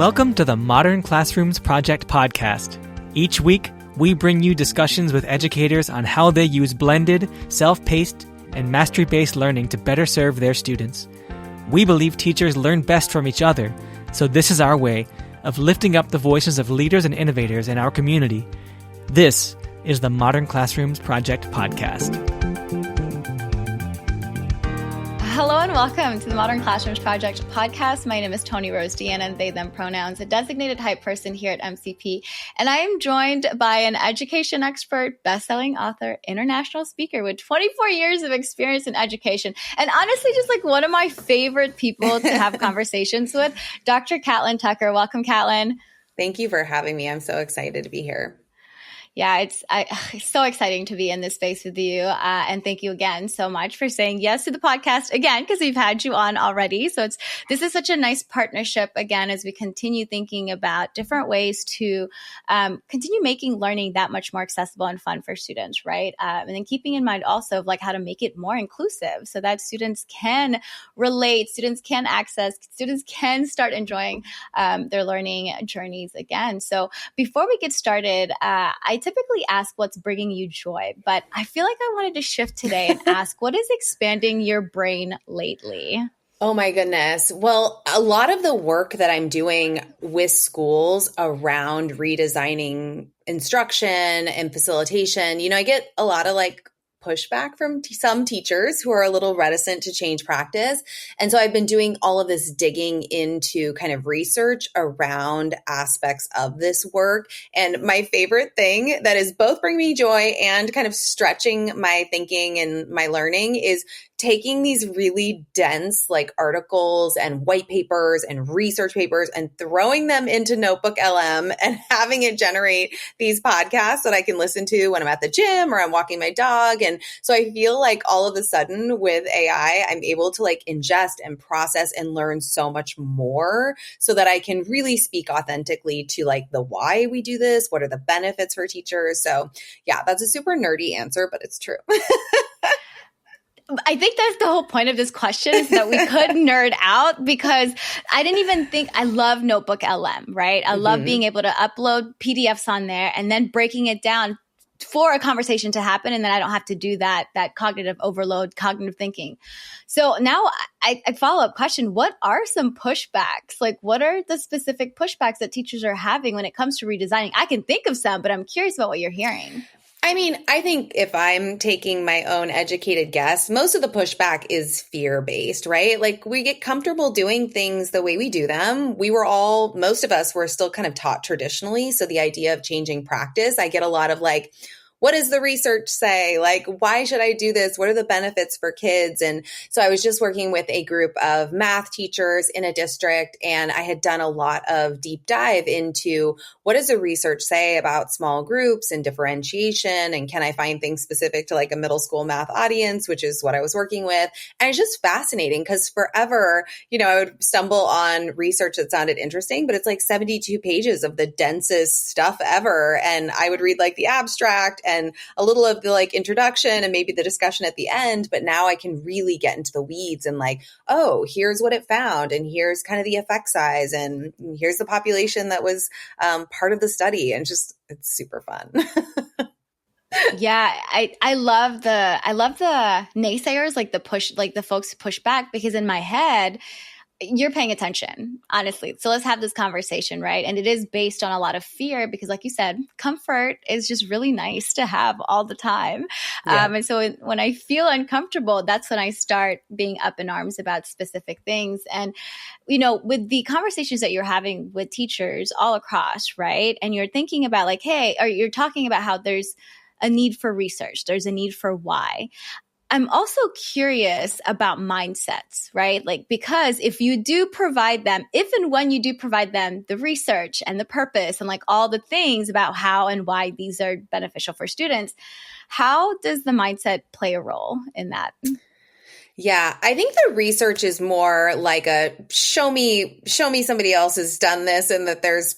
Welcome to the Modern Classrooms Project podcast. Each week, we bring you discussions with educators on how they use blended, self-paced, and mastery-based learning to better serve their students. We believe teachers learn best from each other, so this is our way of lifting up the voices of leaders and innovators in our community. This is the Modern Classrooms Project podcast. Hello and welcome to the Modern Classrooms Project podcast. My name is Tony Rose Deanna, they, them pronouns, a designated hype person here at MCP. And I am joined by an education expert, best-selling author, international speaker with 24 years of experience in education. And honestly, just like one of my favorite people to have conversations with, Dr. Catlin Tucker. Welcome, Catlin. Thank you for having me. I'm so excited to be here. Yeah, it's so exciting to be in this space with you. And thank you again so much for saying yes to the podcast again, because we've had you on already. So this is such a nice partnership again, as we continue thinking about different ways to continue making learning that much more accessible and fun for students, right? And then keeping in mind also of like how to make it more inclusive so that students can relate, students can access, students can start enjoying their learning journeys again. So before we get started, I typically ask what's bringing you joy, but I feel like I wanted to shift today and ask what is expanding your brain lately? Oh my goodness. Well, a lot of the work that I'm doing with schools around redesigning instruction and facilitation, I get a lot of pushback from some teachers who are a little reticent to change practice. And so I've been doing all of this digging into kind of research around aspects of this work. And my favorite thing that is both bringing me joy and kind of stretching my thinking and my learning is taking these really dense articles and white papers and research papers and throwing them into Notebook LM and having it generate these podcasts that I can listen to when I'm at the gym or I'm walking my dog. And so I feel like all of a sudden with AI, I'm able to ingest and process and learn so much more so that I can really speak authentically to the why we do this, what are the benefits for teachers. So yeah, that's a super nerdy answer, but it's true. I think that's the whole point of this question is that we could nerd out because I didn't even think I love Notebook LM, right? I love being able to upload PDFs on there and then breaking it down for a conversation to happen. And then I don't have to do that cognitive overload, cognitive thinking. So now I follow-up question, what are some pushbacks? What are the specific pushbacks that teachers are having when it comes to redesigning? I can think of some, but I'm curious about what you're hearing. I think if I'm taking my own educated guess, most of the pushback is fear-based, right? We get comfortable doing things the way we do them. Most of us were still kind of taught traditionally. So the idea of changing practice, I get a lot of what does the research say? Why should I do this? What are the benefits for kids? And so I was just working with a group of math teachers in a district, and I had done a lot of deep dive into what does the research say about small groups and differentiation? And can I find things specific to a middle school math audience, which is what I was working with. And it's just fascinating because forever, I would stumble on research that sounded interesting, but it's 72 pages of the densest stuff ever. And I would read the abstract and a little of the introduction and maybe the discussion at the end. But now I can really get into the weeds and oh, here's what it found. And here's kind of the effect size. And here's the population that was part of the study. And just, it's super fun. Yeah, I love the naysayers, the folks who push back, because in my head, you're paying attention, honestly. So let's have this conversation, right? And it is based on a lot of fear because, like you said, comfort is just really nice to have all the time. Yeah. And so when I feel uncomfortable, that's when I start being up in arms about specific things. And, with the conversations that you're having with teachers all across, right? And you're thinking about hey, or you're talking about how there's a need for research, there's a need for why. I'm also curious about mindsets, right? Because if you do provide them, if and when you do provide them the research and the purpose and all the things about how and why these are beneficial for students, how does the mindset play a role in that? Yeah, I think the research is more a show me somebody else has done this and that there's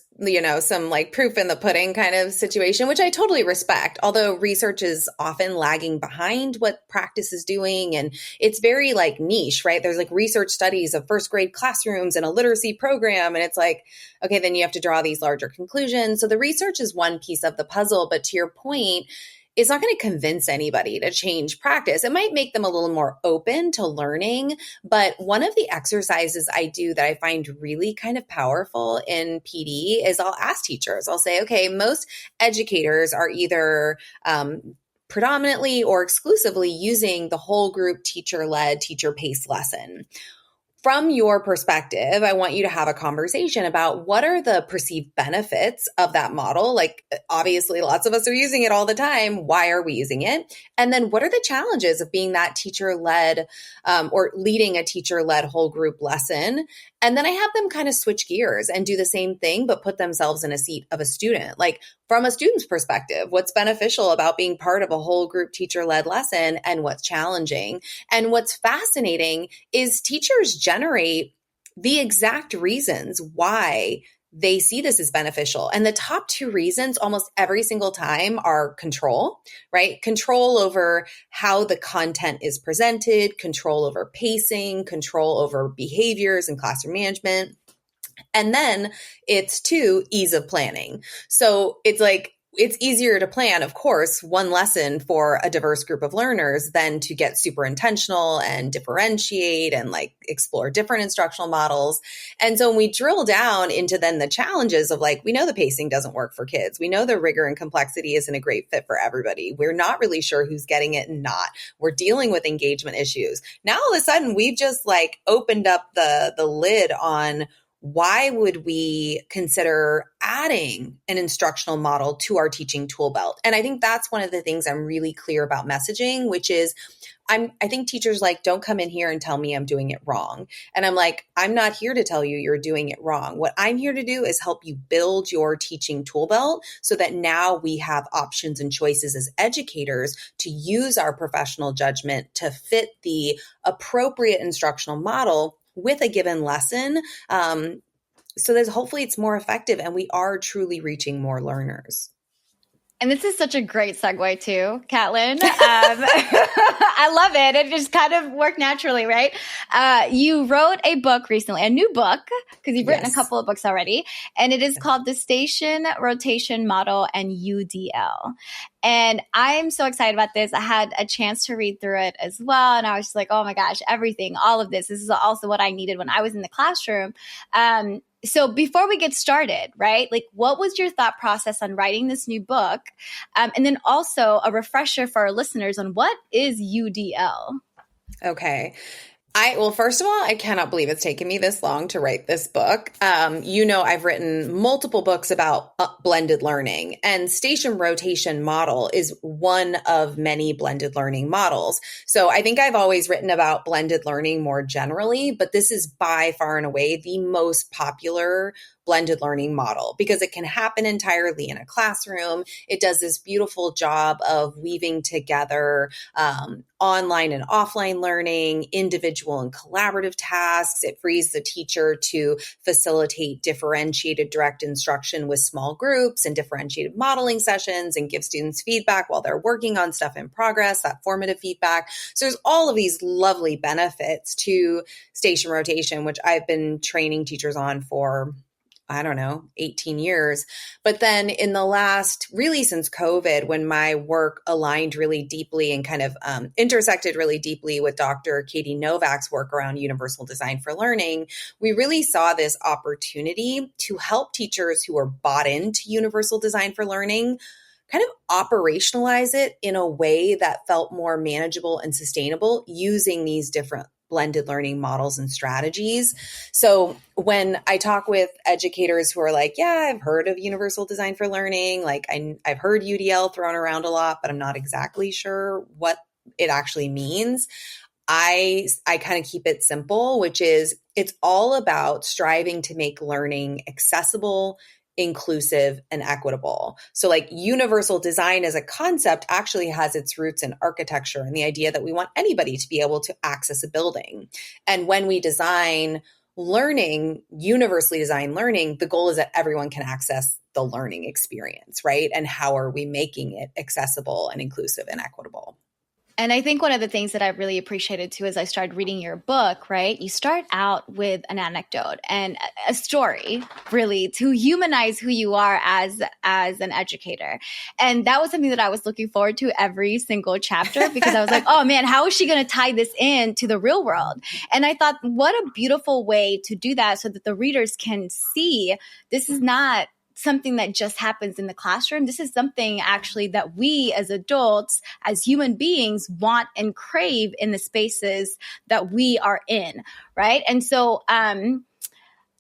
some like proof in the pudding kind of situation, which I totally respect. Although research is often lagging behind what practice is doing. And it's very like niche, right? There's like research studies of first grade classrooms and a literacy program. And it's like, okay, then you have to draw these larger conclusions. So the research is one piece of the puzzle. But to your point, it's not going to convince anybody to change practice. It might make them a little more open to learning. But one of the exercises I do that I find really kind of powerful in PD is I'll ask teachers, I'll say, okay, most educators are either predominantly or exclusively using the whole group teacher-led, teacher-paced lesson. From your perspective, I want you to have a conversation about what are the perceived benefits of that model. Like, obviously, lots of us are using it all the time. Why are we using it? And then what are the challenges of being that teacher-led or leading a teacher-led whole group lesson? And then I have them kind of switch gears and do the same thing, but put themselves in a seat of a student. Like, from a student's perspective, what's beneficial about being part of a whole group teacher-led lesson and what's challenging? And what's fascinating is teachers generate the exact reasons why they see this as beneficial. And the top two reasons almost every single time are control, right? Control over how the content is presented, control over pacing, control over behaviors and classroom management. And then it's two, ease of planning. So it's like, it's easier to plan, of course, one lesson for a diverse group of learners than to get super intentional and differentiate and like explore different instructional models. And so when we drill down into then the challenges of like, we know the pacing doesn't work for kids. We know the rigor and complexity isn't a great fit for everybody. We're not really sure who's getting it and not. We're dealing with engagement issues. Now all of a sudden we've just like opened up the lid on why would we consider adding an instructional model to our teaching tool belt? And I think that's one of the things I'm really clear about messaging, which is I think teachers like, don't come in here and tell me I'm doing it wrong. And I'm like, I'm not here to tell you you're doing it wrong. What I'm here to do is help you build your teaching tool belt so that now we have options and choices as educators to use our professional judgment to fit the appropriate instructional model with a given lesson. So that hopefully it's more effective and we are truly reaching more learners. And this is such a great segue too, Catlin. I love it. It just kind of worked naturally, right? You wrote a book recently, a new book, because you've written a couple of books already, and it is called The Station Rotation Model and UDL. And I'm so excited about this. I had a chance to read through it as well. And I was just like, oh my gosh, everything, all of this. This is also what I needed when I was in the classroom. So before we get started, right, like what was your thought process on writing this new book? And then also a refresher for our listeners on what is UDL? Okay. Well, first of all, I cannot believe it's taken me this long to write this book. I've written multiple books about blended learning, and station rotation model is one of many blended learning models. So I think I've always written about blended learning more generally, but this is by far and away the most popular blended learning model because it can happen entirely in a classroom. It does this beautiful job of weaving together online and offline learning, individual and collaborative tasks. It frees the teacher to facilitate differentiated direct instruction with small groups and differentiated modeling sessions and give students feedback while they're working on stuff in progress, that formative feedback. So there's all of these lovely benefits to station rotation, which I've been training teachers on for 18 years. But then in the last, really since COVID, when my work aligned really deeply and kind of intersected really deeply with Dr. Katie Novak's work around universal design for learning, we really saw this opportunity to help teachers who are bought into universal design for learning kind of operationalize it in a way that felt more manageable and sustainable using these different blended learning models and strategies. So when I talk with educators who are like, yeah, I've heard of universal design for learning, like I've heard UDL thrown around a lot, but I'm not exactly sure what it actually means. I kind of keep it simple, which is it's all about striving to make learning accessible, inclusive, and equitable. So like universal design as a concept actually has its roots in architecture and the idea that we want anybody to be able to access a building. And when we design learning, universally designed learning, the goal is that everyone can access the learning experience, right? And how are we making it accessible and inclusive and equitable? And I think one of the things that I really appreciated too, as I started reading your book, right? You start out with an anecdote and a story, really, to humanize who you are as an educator. And that was something that I was looking forward to every single chapter, because I was like, oh man, how is she going to tie this in to the real world? And I thought, what a beautiful way to do that, so that the readers can see this is not something that just happens in the classroom. This is something actually that we as adults, as human beings, want and crave in the spaces that we are in, right? And so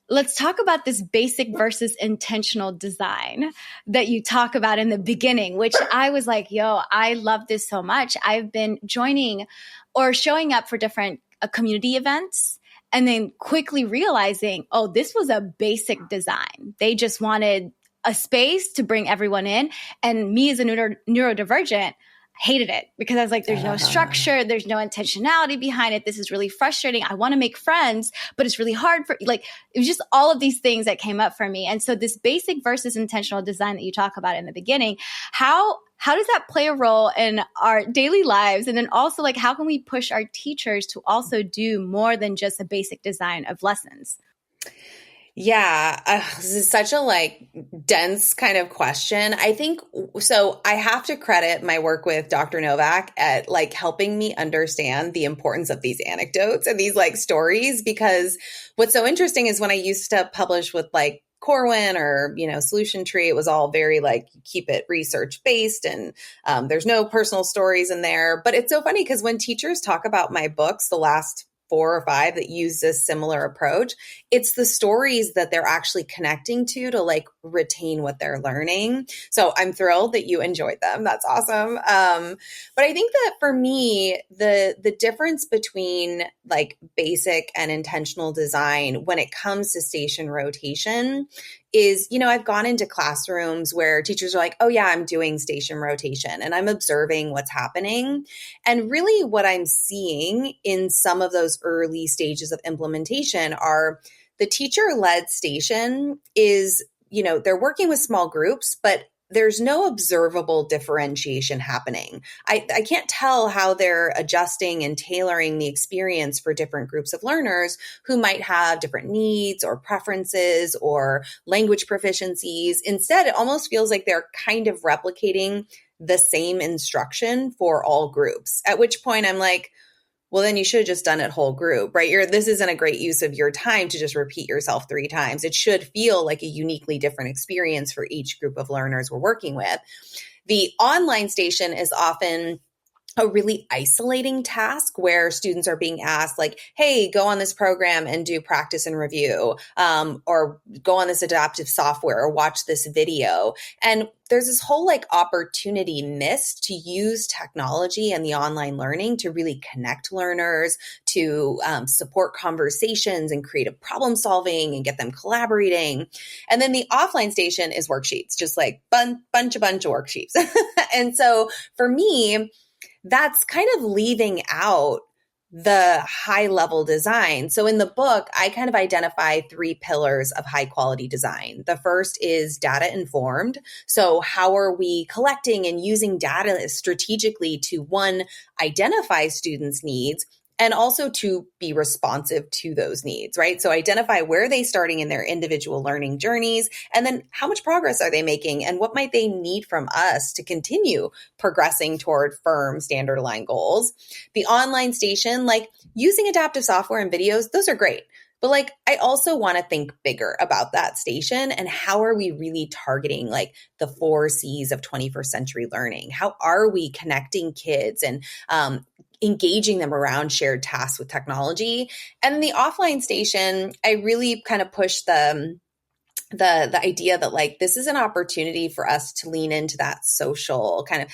let's talk about this basic versus intentional design that you talk about in the beginning, which I was like, yo, I love this so much. I've been joining or showing up for different community events, and then quickly realizing, oh, this was a basic design. They just wanted a space to bring everyone in. And me as a neurodivergent hated it, because I was like, there's no structure, there's no intentionality behind it. This is really frustrating. I want to make friends, but it's really hard for, like, it was just all of these things that came up for me. And so this basic versus intentional design that you talk about in the beginning, how does that play a role in our daily lives? And then also, like, how can we push our teachers to also do more than just a basic design of lessons? Yeah, this is such a dense kind of question. I think so. I have to credit my work with Dr. Novak at helping me understand the importance of these anecdotes and these stories, because what's so interesting is when I used to publish with Corwin or, Solution Tree, it was all very keep it research based, and there's no personal stories in there. But it's so funny because when teachers talk about my books, the last 4 or 5 that use this similar approach, it's the stories that they're actually connecting to retain what they're learning. So I'm thrilled that you enjoyed them. That's awesome. But I think that for me, the difference between basic and intentional design when it comes to station rotation is, I've gone into classrooms where teachers are like, oh yeah, I'm doing station rotation and I'm observing what's happening. And really what I'm seeing in some of those early stages of implementation are the teacher-led station is, they're working with small groups, but there's no observable differentiation happening. I can't tell how they're adjusting and tailoring the experience for different groups of learners who might have different needs or preferences or language proficiencies. Instead, it almost feels like they're kind of replicating the same instruction for all groups, at which point I'm like, well, then you should have just done it whole group, right? This isn't a great use of your time to just repeat yourself 3 times. It should feel like a uniquely different experience for each group of learners we're working with. The online station is often a really isolating task where students are being asked hey, go on this program and do practice and review, or go on this adaptive software or watch this video. And there's this whole opportunity missed to use technology and the online learning to really connect learners, to support conversations and creative problem solving and get them collaborating. And then the offline station is worksheets, just bunch of worksheets. And so for me, that's kind of leaving out the high level design. So in the book, I kind of identify 3 pillars of high quality design. The first is data informed. So how are we collecting and using data strategically to, 1, identify students' needs, and also to be responsive to those needs, right? So identify where are they starting in their individual learning journeys, and then how much progress are they making, and what might they need from us to continue progressing toward firm standard aligned goals. The online station, using adaptive software and videos, those are great. But I also want to think bigger about that station, and how are we really targeting the 4 C's of 21st century learning? How are we connecting kids and engaging them around shared tasks with technology? And the offline station, I really kind of push the idea that this is an opportunity for us to lean into that social kind of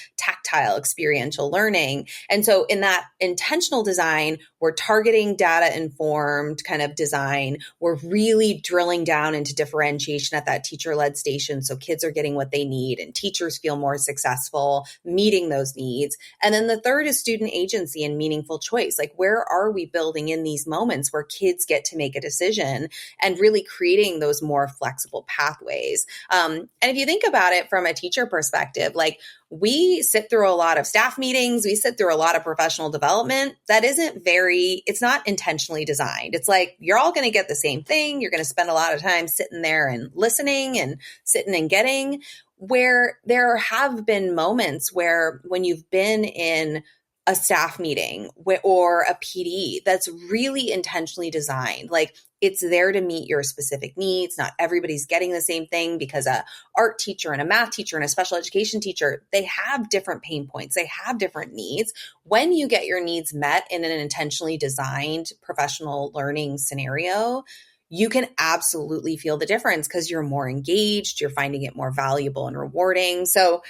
tactile experiential learning. And so in that intentional design, we're targeting data informed kind of design. We're really drilling down into differentiation at that teacher led station. So kids are getting what they need and teachers feel more successful meeting those needs. And then the third is student agency and meaningful choice. Like, where are we building in these moments where kids get to make a decision and really creating those more flexible pathways? And if you think about it from a teacher perspective, like, we sit through a lot of staff meetings, we sit through a lot of professional development that it's not intentionally designed. It's like, you're all going to get the same thing. You're going to spend a lot of time sitting there and listening and sitting and getting, where there have been moments where when you've been in a staff meeting or a PD that's really intentionally designed, like, it's there to meet your specific needs. Not everybody's getting the same thing because a art teacher and a math teacher and a special education teacher, they have different pain points. They have different needs. When you get your needs met in an intentionally designed professional learning scenario, you can absolutely feel the difference because you're more engaged, you're finding it more valuable and rewarding. So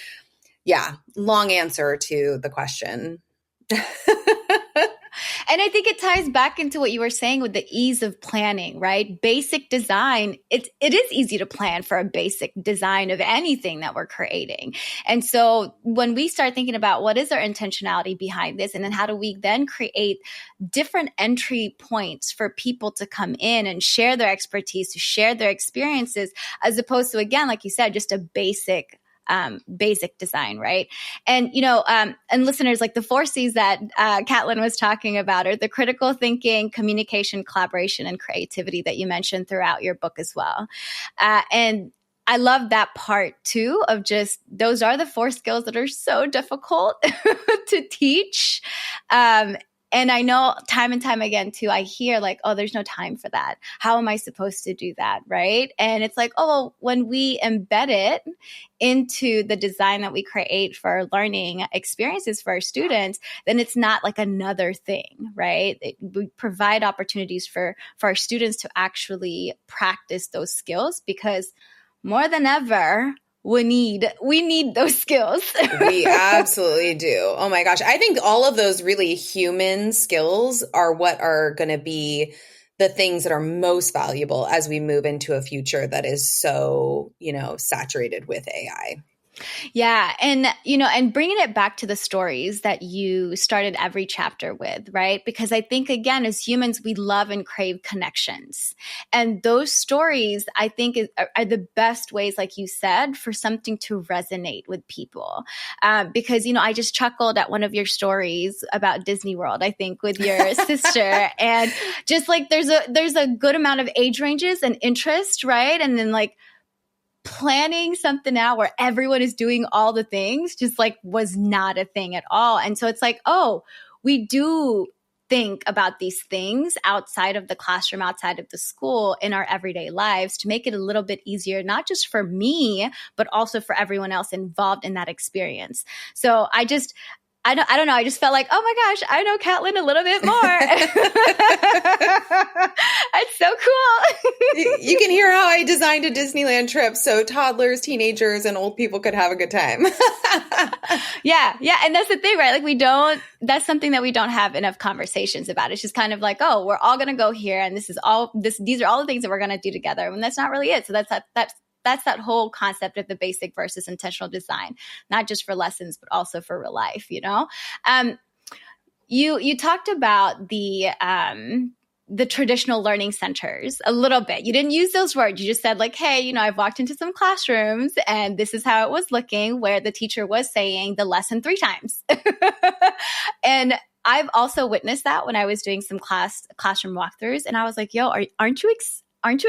yeah, long answer to the question. And I think it ties back into what you were saying with the ease of planning, right? Basic design, it is easy to plan for a basic design of anything that we're creating. And so when we start thinking about what is our intentionality behind this, and then how do we then create different entry points for people to come in and share their expertise, to share their experiences, as opposed to, again, like you said, just a basic design, right? And, and listeners, like the 4 C's that Catlin was talking about are the critical thinking, communication, collaboration, and creativity that you mentioned throughout your book as well. And I love that part too, of just, those are the 4 skills that are so difficult to teach. And I know time and time again too, I hear like, oh, there's no time for that. How am I supposed to do that? Right. And it's like, oh, well, when we embed it into the design that we create for our learning experiences for our students, then it's not like another thing, right? We provide opportunities for our students to actually practice those skills, because more than ever, we need those skills. We absolutely do. Oh my gosh. I think all of those really human skills are what are going to be the things that are most valuable as we move into a future that is so, saturated with AI. Yeah. And bringing it back to the stories that you started every chapter with, right? Because I think, again, as humans, we love and crave connections. And those stories, I think, are the best ways, like you said, for something to resonate with people. Because, I just chuckled at one of your stories about Disney World, I think, with your sister. And just like there's a good amount of age ranges and interest, right? And then like, planning something out where everyone is doing all the things just like was not a thing at all. And so it's like, oh, we do think about these things outside of the classroom, outside of the school, in our everyday lives to make it a little bit easier, not just for me, but also for everyone else involved in that experience. So I don't know. I just felt like, oh my gosh, I know Catlin a little bit more. It's so cool. You can hear how I designed a Disneyland trip so toddlers, teenagers, and old people could have a good time. Yeah. And that's the thing, right? Like that's something that we don't have enough conversations about. It's just kind of like, oh, we're all going to go here. And these are all the things that we're going to do together. And that's not really it. So that's that whole concept of the basic versus intentional design, not just for lessons, but also for real life, You talked about the traditional learning centers a little bit. You didn't use those words. You just said like, hey, I've walked into some classrooms and this is how it was looking, where the teacher was saying the lesson 3 times. And I've also witnessed that when I was doing some classroom walkthroughs, and I was like, yo, aren't you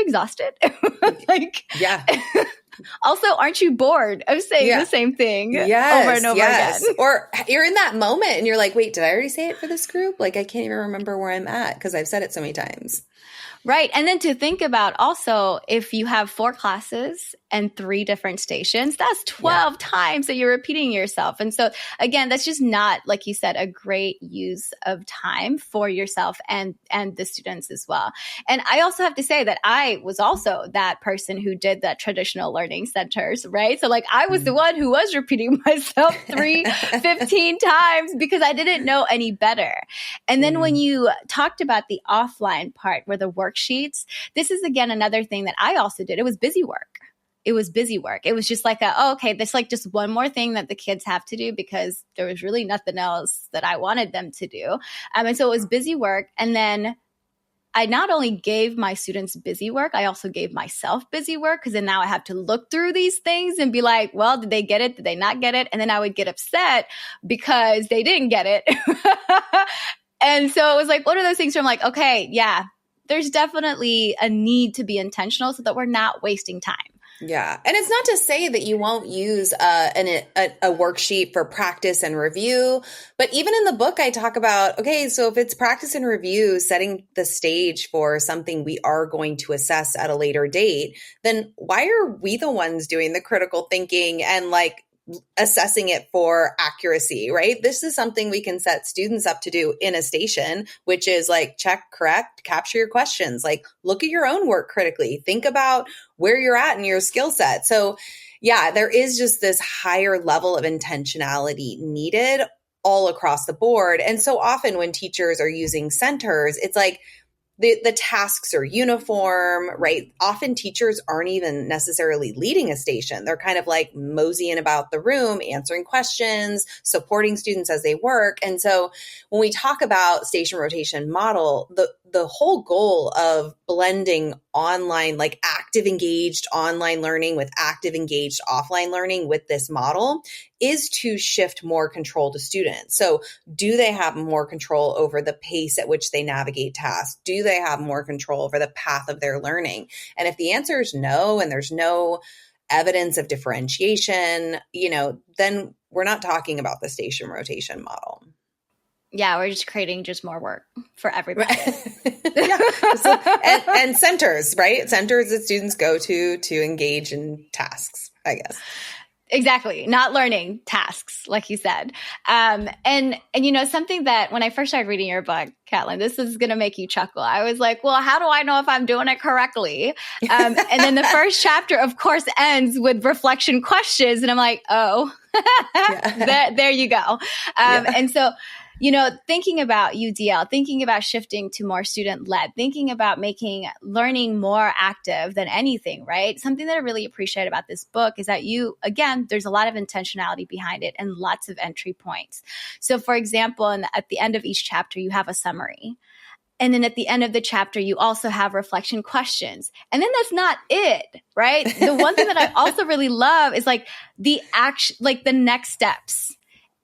exhausted? Like, yeah. Also, aren't you bored of saying the same thing over and over again? Or you're in that moment and you're like, wait, did I already say it for this group? Like, I can't even remember where I'm at because I've said it so many times. Right. And then to think about also, if you have 4 classes and 3 different stations, that's 12 times that you're repeating yourself. And so again, that's just not, like you said, a great use of time for yourself and the students as well. And I also have to say that I was also that person who did that traditional learning centers, right? So like I was the one who was repeating myself 15 times because I didn't know any better. And then when you talked about the offline part where the worksheets, this is again another thing that I also did. It was busy work. It was just like, okay, that's like just one more thing that the kids have to do because there was really nothing else that I wanted them to do. And so it was busy work. And then I not only gave my students busy work, I also gave myself busy work because then now I have to look through these things and be like, well, did they get it? Did they not get it? And then I would get upset because they didn't get it. And so it was like one of those things where I'm like, okay, yeah, there's definitely a need to be intentional so that we're not wasting time. Yeah. And it's not to say that you won't use a worksheet for practice and review, but even in the book, I talk about, okay, so if it's practice and review, setting the stage for something we are going to assess at a later date, then why are we the ones doing the critical thinking and like assessing it for accuracy, right? This is something we can set students up to do in a station, which is like check, correct, capture your questions, like look at your own work critically, think about where you're at in your skill set. So yeah, there is just this higher level of intentionality needed all across the board. And so often when teachers are using centers, it's like the tasks are uniform, right? Often teachers aren't even necessarily leading a station. They're kind of like moseying about the room, answering questions, supporting students as they work. And so when we talk about station rotation model, the whole goal of blending online, like active engaged online learning with active engaged offline learning with this model is to shift more control to students. So do they have more control over the pace at which they navigate tasks? Do they have more control over the path of their learning? And if the answer is no, and there's no evidence of differentiation, then we're not talking about the station rotation model. Yeah, we're just creating just more work for everybody. And centers, right? Centers that students go to engage in tasks, I guess. Exactly. Not learning, tasks, like you said. And something that when I first started reading your book, Catlin, this is going to make you chuckle. I was like, well, how do I know if I'm doing it correctly? And then the first chapter, of course, ends with reflection questions. And I'm like, oh, there you go. And so, thinking about UDL, thinking about shifting to more student-led, thinking about making learning more active than anything, right? Something that I really appreciate about this book is that there's a lot of intentionality behind it and lots of entry points. So for example, at the end of each chapter, you have a summary. And then at the end of the chapter, you also have reflection questions. And then that's not it, right? The one thing that I also really love is like the action, like the next steps.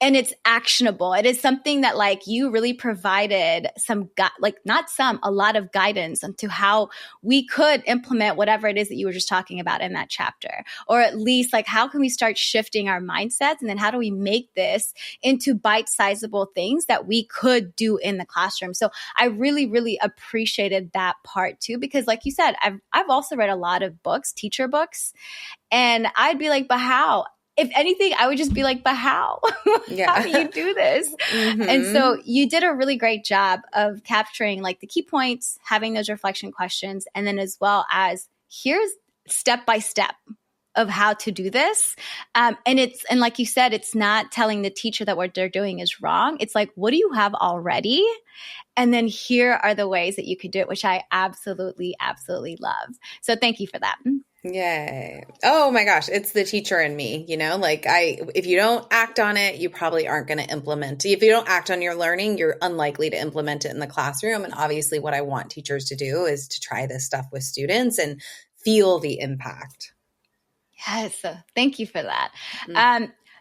And it's actionable. It is something that like you really provided a lot of guidance into how we could implement whatever it is that you were just talking about in that chapter. Or at least like how can we start shifting our mindsets? And then how do we make this into bite-sizable things that we could do in the classroom? So I really, really appreciated that part too, because like you said, I've also read a lot of books, teacher books, and I'd be like, but how? If anything, I would just be like, but how? How do you do this? Mm-hmm. And so you did a really great job of capturing like the key points, having those reflection questions, and then as well as here's step by step of how to do this. And like you said, it's not telling the teacher that what they're doing is wrong. It's like, what do you have already? And then here are the ways that you could do it, which I absolutely, absolutely love. So thank you for that. Yay. Oh my gosh. It's the teacher in me, if you don't act on it, you probably aren't going to implement. If you don't act on your learning, you're unlikely to implement it in the classroom. And obviously what I want teachers to do is to try this stuff with students and feel the impact. Yes. So thank you for that.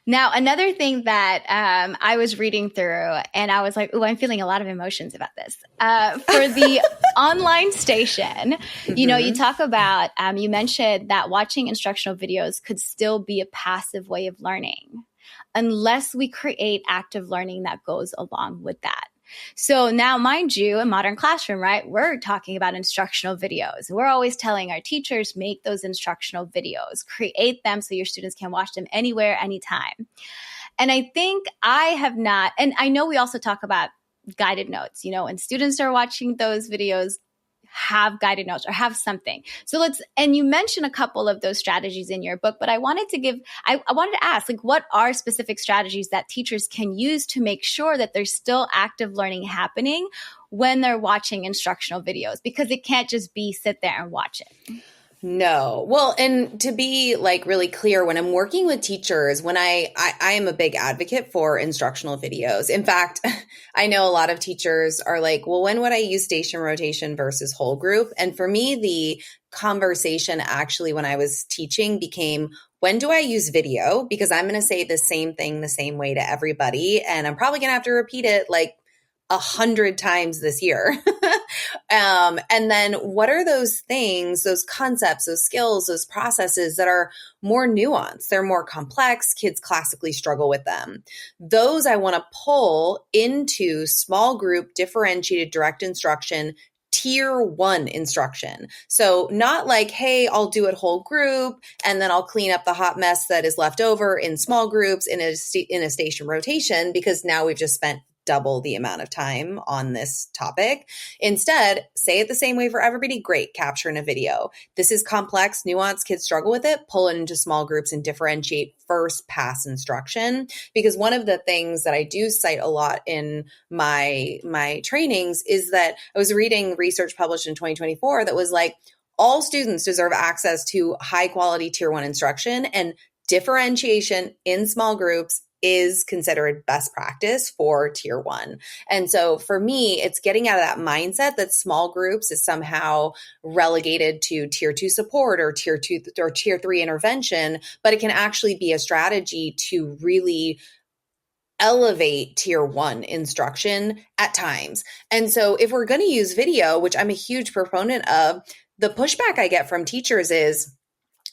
Now, another thing that I was reading through and I was like, oh, I'm feeling a lot of emotions about this. For the online station, you talk about, you mentioned that watching instructional videos could still be a passive way of learning unless we create active learning that goes along with that. So now, mind you, in Modern Classroom, right, we're talking about instructional videos. We're always telling our teachers, make those instructional videos, create them so your students can watch them anywhere, anytime. And I think I have not, and I know we also talk about guided notes, and students are watching those videos, have guided notes or have something. So and you mentioned a couple of those strategies in your book, but I wanted to ask, what are specific strategies that teachers can use to make sure that there's still active learning happening when they're watching instructional videos? Because it can't just be sit there and watch it. No. Well, and to be really clear, when I'm working with teachers, when I am a big advocate for instructional videos. In fact, I know a lot of teachers are like, well, when would I use station rotation versus whole group? And for me, the conversation actually when I was teaching became, when do I use video? Because I'm going to say the same thing the same way to everybody. And I'm probably going to have to repeat it 100 times this year. And then what are those things, those concepts, those skills, those processes that are more nuanced? They're more complex. Kids classically struggle with them. Those I want to pull into small group, differentiated direct instruction, tier 1 instruction. So not hey, I'll do it whole group and then I'll clean up the hot mess that is left over in small groups in a station rotation, because now we've just spent double the amount of time on this topic. Instead, say it the same way for everybody. Great. Capture in a video. This is complex, nuanced. Kids struggle with it. Pull it into small groups and differentiate first pass instruction. Because one of the things that I do cite a lot in my trainings is that I was reading research published in 2024 that was all students deserve access to high quality tier 1 instruction, and differentiation in small groups is considered best practice for tier 1. And so for me, it's getting out of that mindset that small groups is somehow relegated to tier 2 support or tier 2 or tier 3 intervention, but it can actually be a strategy to really elevate tier 1 instruction at times. And so if we're going to use video, which I'm a huge proponent of, the pushback I get from teachers is,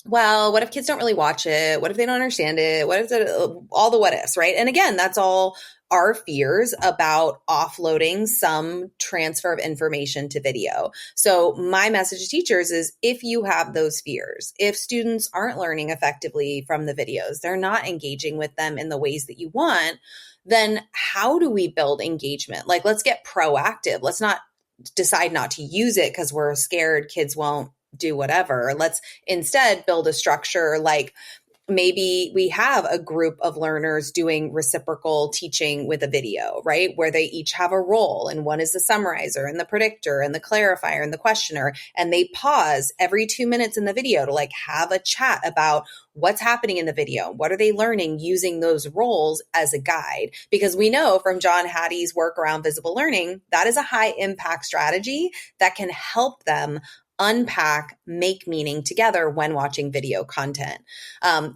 well, what if kids don't really watch it? What if they don't understand it? What if all the what ifs, right? And again, that's all our fears about offloading some transfer of information to video. So my message to teachers is, if you have those fears, if students aren't learning effectively from the videos, they're not engaging with them in the ways that you want, then how do we build engagement? Let's get proactive. Let's not decide not to use it because we're scared kids won't do whatever. Let's instead build a structure maybe we have a group of learners doing reciprocal teaching with a video, right? Where they each have a role, and one is the summarizer and the predictor and the clarifier and the questioner. And they pause every 2 minutes in the video to have a chat about what's happening in the video. What are they learning using those roles as a guide? Because we know from John Hattie's work around visible learning, that is a high impact strategy that can help them unpack, make meaning together when watching video content.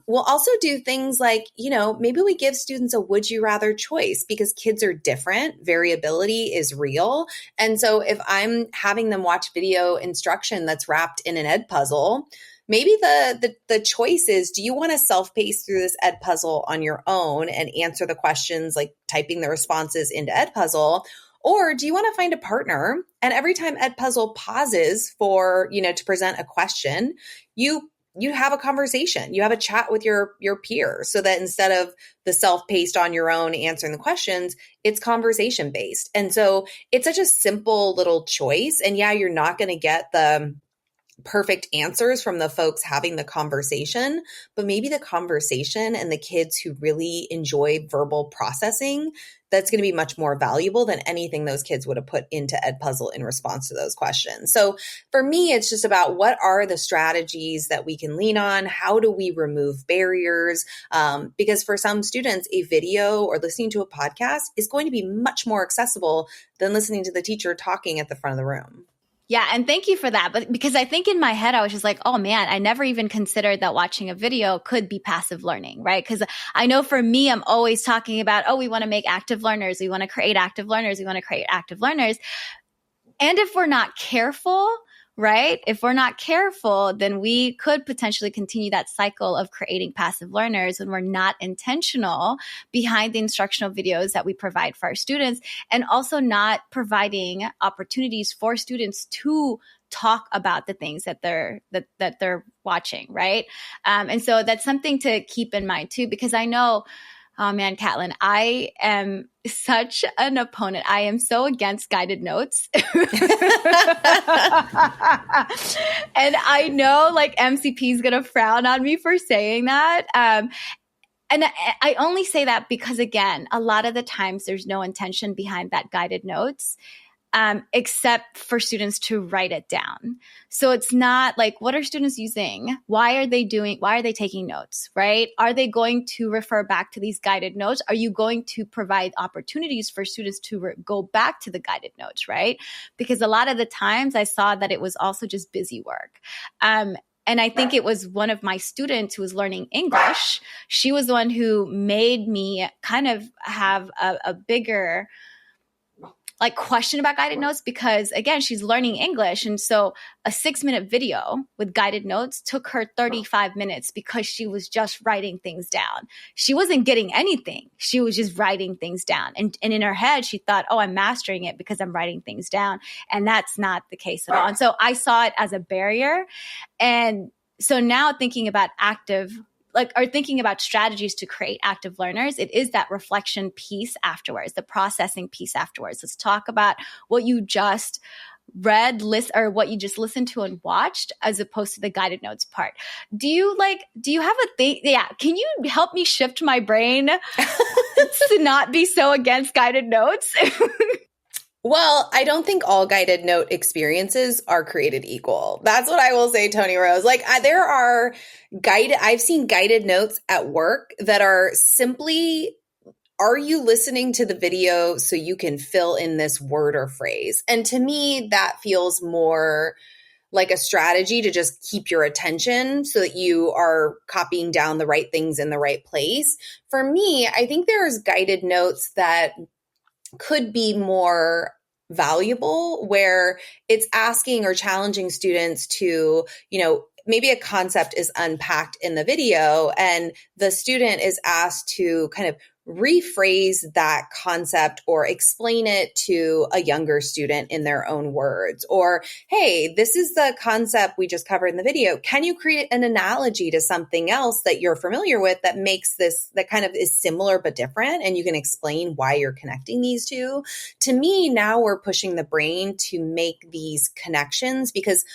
We'll also do things maybe we give students a would you rather choice, because kids are different. Variability is real. And so if I'm having them watch video instruction that's wrapped in an ed puzzle, maybe the choice is, do you want to self-pace through this ed puzzle on your own and answer the questions, typing the responses into ed puzzle? Or do you want to find a partner, and every time ed puzzle pauses for, to present a question, you have a conversation, you have a chat with your peer, so that instead of the self-paced on your own answering the questions, it's conversation based. And so it's such a simple little choice. And yeah, you're not going to get the perfect answers from the folks having the conversation, but maybe the conversation and the kids who really enjoy verbal processing, that's going to be much more valuable than anything those kids would have put into ed puzzle in response to those questions. So for me, it's just about, what are the strategies that we can lean on? How do we remove barriers? Because for some students, a video or listening to a podcast is going to be much more accessible than listening to the teacher talking at the front of the room. Yeah. And thank you for that. But because I think in my head, I was just oh man, I never even considered that watching a video could be passive learning, right? Because I know for me, I'm always talking about, we want to make active learners. We want to create active learners. We want to create active learners. And if we're not careful, right? If we're not careful, then we could potentially continue that cycle of creating passive learners when we're not intentional behind the instructional videos that we provide for our students, and also not providing opportunities for students to talk about the things that they're watching, right? And so that's something to keep in mind too, because I know, oh man, Catlin, I am such an opponent. I am so against guided notes. And I know like MCP is going to frown on me for saying that. And I only say that because, again, a lot of the times there's no intention behind that guided notes. Except for students to write it down. So it's not like, what are students using? Why are they taking notes, right? Are they going to refer back to these guided notes? Are you going to provide opportunities for students to go back to the guided notes, right? Because a lot of the times I saw that it was also just busy work. And I think it was one of my students who was learning English. She was the one who made me kind of have a bigger like question about guided notes, because again, she's learning English. And so a 6-minute video with guided notes took her 35 minutes because she was just writing things down. She wasn't getting anything. She was just writing things down. And in her head, she thought, oh, I'm mastering it because I'm writing things down. And that's not the case at all. And so I saw it as a barrier. And so now thinking about thinking about strategies to create active learners, it is that reflection piece afterwards, the processing piece afterwards. Let's talk about what you just read, or what you just listened to and watched, as opposed to the guided notes part. Do you have a thing? Yeah. Can you help me shift my brain to not be so against guided notes? Well, I don't think all guided note experiences are created equal. That's what I will say, Tony Rose. Like I've seen guided notes at work that are simply, are you listening to the video so you can fill in this word or phrase? And to me, that feels more like a strategy to just keep your attention so that you are copying down the right things in the right place. For me, I think there's guided notes that could be more valuable, where it's asking or challenging students to, maybe a concept is unpacked in the video and the student is asked to kind of rephrase that concept or explain it to a younger student in their own words. Or, hey, this is the concept we just covered in the video. Can you create an analogy to something else that you're familiar with that makes this, that kind of is similar but different? And you can explain why you're connecting these two. To me, now we're pushing the brain to make these connections, because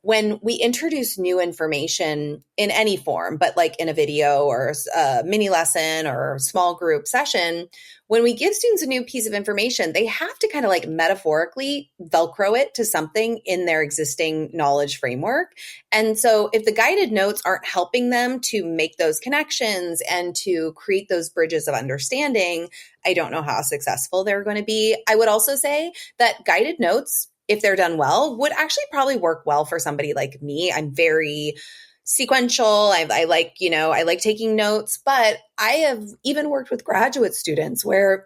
when we introduce new information in any form, but like in a video or a mini lesson or small group session, when we give students a new piece of information, they have to kind of like metaphorically Velcro it to something in their existing knowledge framework. And so if the guided notes aren't helping them to make those connections and to create those bridges of understanding, I don't know how successful they're going to be. I would also say that guided notes, if they're done well, would actually probably work well for somebody like me. I'm very sequential. I like taking notes, but I have even worked with graduate students where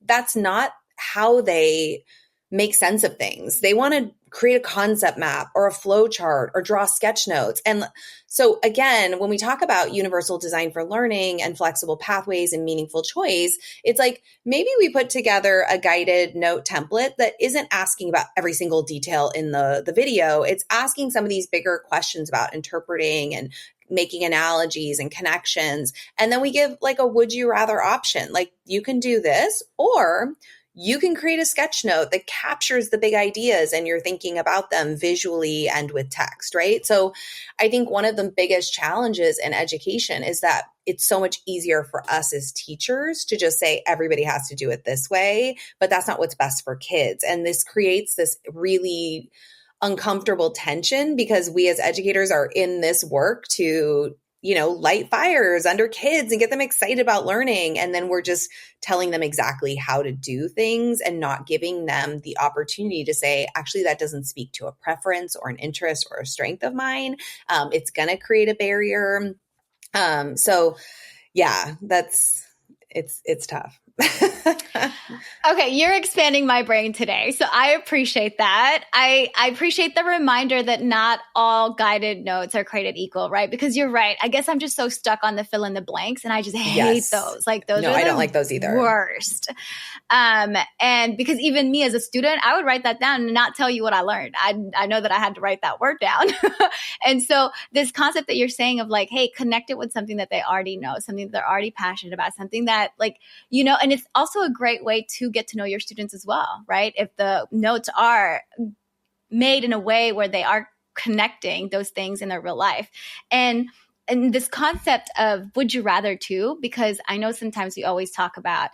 that's not how they make sense of things. They want to create a concept map or a flow chart or draw sketch notes. And so again, when we talk about universal design for learning and flexible pathways and meaningful choice, it's like maybe we put together a guided note template that isn't asking about every single detail in the video. It's asking some of these bigger questions about interpreting and making analogies and connections. And then we give like a would you rather option. Like you can do this, or you can create a sketch note that captures the big ideas and you're thinking about them visually and with text, right? So I think one of the biggest challenges in education is that it's so much easier for us as teachers to just say everybody has to do it this way, but that's not what's best for kids. And this creates this really uncomfortable tension because we as educators are in this work to light fires under kids and get them excited about learning. And then we're just telling them exactly how to do things and not giving them the opportunity to say, actually, that doesn't speak to a preference or an interest or a strength of mine. It's going to create a barrier. So yeah, it's tough. Okay, you're expanding my brain today. So I appreciate that. I appreciate the reminder that not all guided notes are created equal, right? Because you're right. I guess I'm just so stuck on the fill in the blanks and I just hate those. Like those No, are I the don't like those either. worst. And because even me as a student, I would write that down and not tell you what I learned. I know that I had to write that word down. And so this concept that you're saying of like, hey, connect it with something that they already know, something that they're already passionate about, something that like, you know, and it's also a great way to get to know your students as well, right? If the notes are made in a way where they are connecting those things in their real life. And this concept of would you rather too, because I know sometimes we always talk about,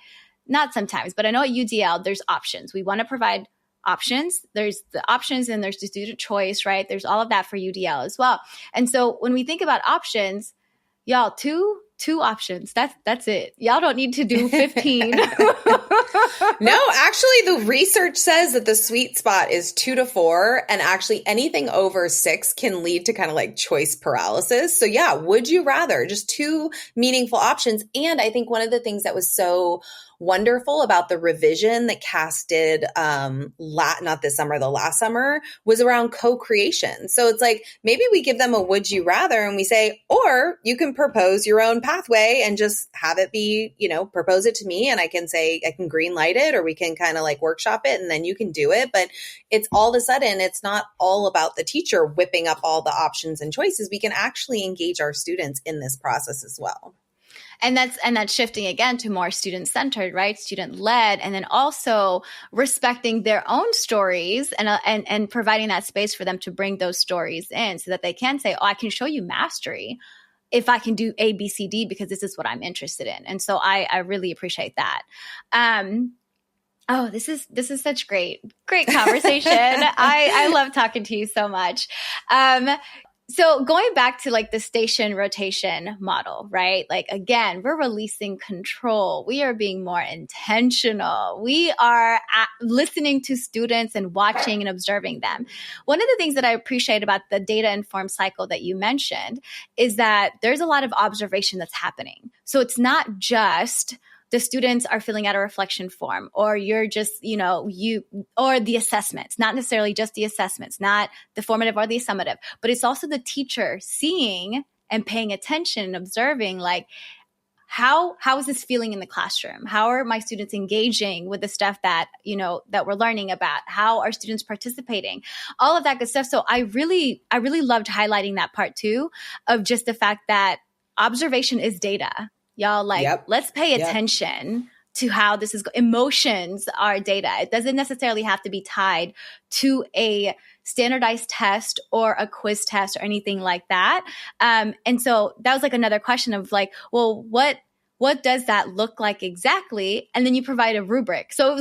not sometimes, but I know at UDL, there's options. We want to provide options. There's the options and there's the student choice, right? There's all of that for UDL as well. And so when we think about options, y'all, two options. That's it. Y'all don't need to do 15. No, actually the research says that the sweet spot is 2 to 4, and actually anything over 6 can lead to kind of like choice paralysis. So yeah, would you rather? Just 2 meaningful options. And I think one of the things that was so wonderful about the revision that Cass did not this summer, the last summer, was around co-creation. So it's like maybe we give them a would you rather and we say, or you can propose your own pathway and just have it be, you know, propose it to me and I can say I can green light it, or we can kind of like workshop it and then you can do it. But it's all of a sudden, it's not all about the teacher whipping up all the options and choices. We can actually engage our students in this process as well. And that's shifting again to more student-centered, right? Student-led, and then also respecting their own stories and providing that space for them to bring those stories in so that they can say, oh, I can show you mastery if I can do A, B, C, D, because this is what I'm interested in. And so I really appreciate that. Oh, this is such great conversation. I love talking to you so much. So going back to like the station rotation model, right? Like again, we're releasing control. We are being more intentional. We are listening to students and watching and observing them. One of the things that I appreciate about the data-informed cycle that you mentioned is that there's a lot of observation that's happening. So it's not just the students are filling out a reflection form, or you're just, or the assessments, not necessarily just the assessments, not the formative or the summative, but it's also the teacher seeing and paying attention and observing, like, how is this feeling in the classroom? How are my students engaging with the stuff that, that we're learning about? How are students participating? All of that good stuff. So I really loved highlighting that part too, of just the fact that observation is data. Y'all, let's pay attention to how this is emotions are data. It doesn't necessarily have to be tied to a standardized test or a quiz test or anything like that. And so that was like another question of like, well, what does that look like exactly? And then you provide a rubric. So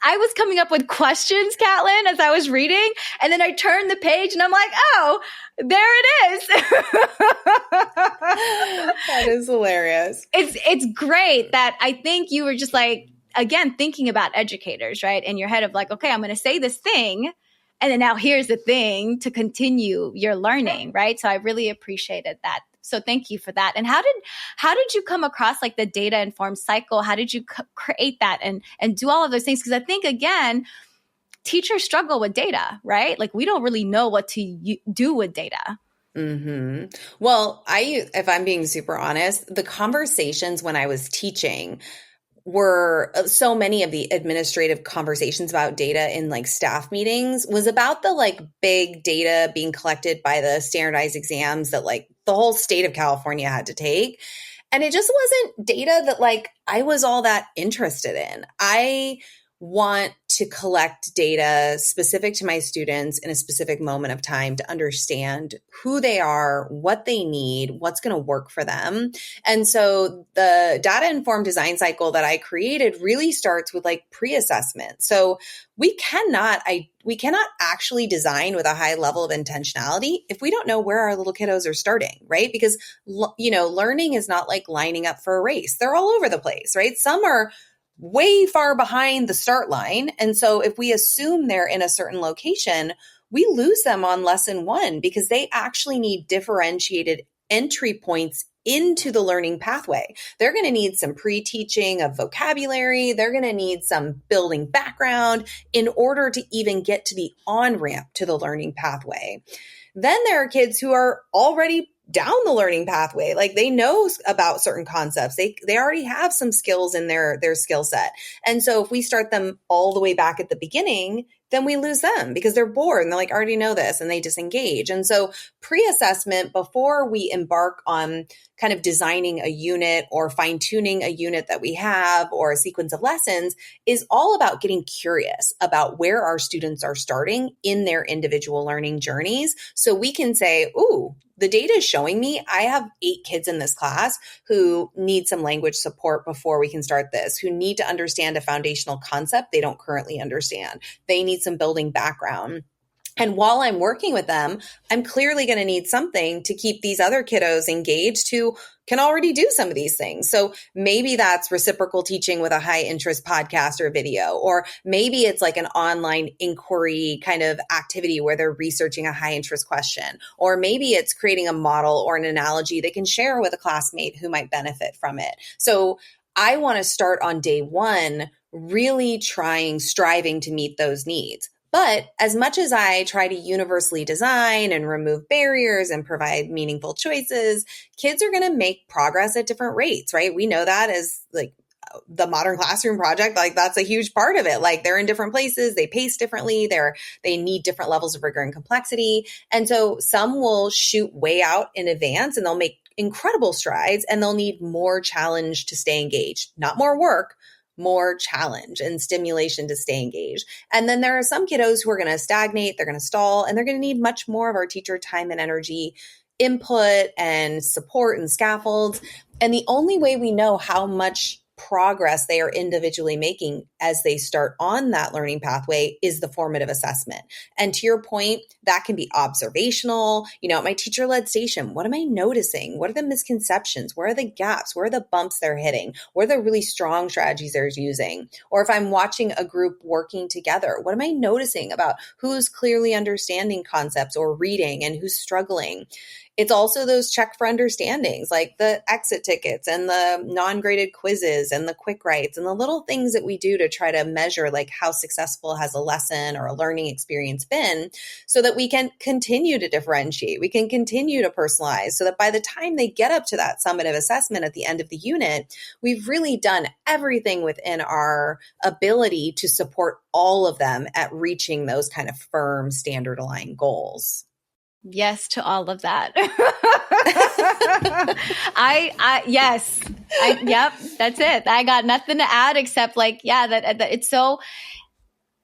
I was coming up with questions, Catlin, as I was reading. And then I turned the page and I'm like, oh, there it is. That is hilarious. It's great that I think you were just like, again, thinking about educators, right? In your head of like, okay, I'm going to say this thing. And then now here's the thing to continue your learning, right? So I really appreciated that. So thank you for that. And how did you come across like the data informed cycle? How did you create that and do all of those things? Because I think, again, teachers struggle with data, right? Like we don't really know what to do with data. Mm-hmm. Well, if I'm being super honest, the conversations when I was teaching were so many of the administrative conversations about data in like staff meetings was about the like big data being collected by the standardized exams that like the whole state of California had to take. And it just wasn't data that like I was all that interested in. I want to collect data specific to my students in a specific moment of time to understand who they are, what they need, what's going to work for them. And so the data-informed design cycle that I created really starts with like pre-assessment. So we cannot actually design with a high level of intentionality if we don't know where our little kiddos are starting, right? Because, learning is not like lining up for a race. They're all over the place, right? Some are way far behind the start line. And so if we assume they're in a certain location, we lose them on lesson 1 because they actually need differentiated entry points into the learning pathway. They're going to need some pre-teaching of vocabulary. They're going to need some building background in order to even get to the on-ramp to the learning pathway. Then there are kids who are already down the learning pathway. Like they know about certain concepts. They already have some skills in their skill set. And so if we start them all the way back at the beginning, then we lose them because they're bored and they're like, I already know this, and they disengage. And so pre-assessment, before we embark on kind of designing a unit or fine-tuning a unit that we have or a sequence of lessons, is all about getting curious about where our students are starting in their individual learning journeys. So we can say, ooh, the data is showing me I have 8 kids in this class who need some language support before we can start this, who need to understand a foundational concept they don't currently understand. They need some building background. And while I'm working with them, I'm clearly going to need something to keep these other kiddos engaged who can already do some of these things. So maybe that's reciprocal teaching with a high interest podcast or video, or maybe it's like an online inquiry kind of activity where they're researching a high interest question, or maybe it's creating a model or an analogy they can share with a classmate who might benefit from it. So I want to start on day one, really striving to meet those needs. But as much as I try to universally design and remove barriers and provide meaningful choices, kids are going to make progress at different rates, right? We know that as like the modern classroom project, like that's a huge part of it. Like they're in different places, they pace differently, they need different levels of rigor and complexity. And so some will shoot way out in advance and they'll make incredible strides, and they'll need more challenge to stay engaged, not more work, more challenge and stimulation to stay engaged. And then there are some kiddos who are going to stagnate, they're going to stall, and they're going to need much more of our teacher time and energy, input and support and scaffolds. And the only way we know how much progress they are individually making as they start on that learning pathway is the formative assessment. And to your point, that can be observational. At my teacher-led station, what am I noticing? What are the misconceptions? Where are the gaps? Where are the bumps they're hitting? What are the really strong strategies they're using? Or if I'm watching a group working together, what am I noticing about who's clearly understanding concepts or reading and who's struggling? It's also those check for understandings, like the exit tickets and the non-graded quizzes and the quick writes and the little things that we do to try to measure like how successful has a lesson or a learning experience been, so that we can continue to differentiate. We can continue to personalize so that by the time they get up to that summative assessment at the end of the unit, we've really done everything within our ability to support all of them at reaching those kind of firm standard aligned goals. Yes to all of that. Yep, that's it. I got nothing to add except that it's so,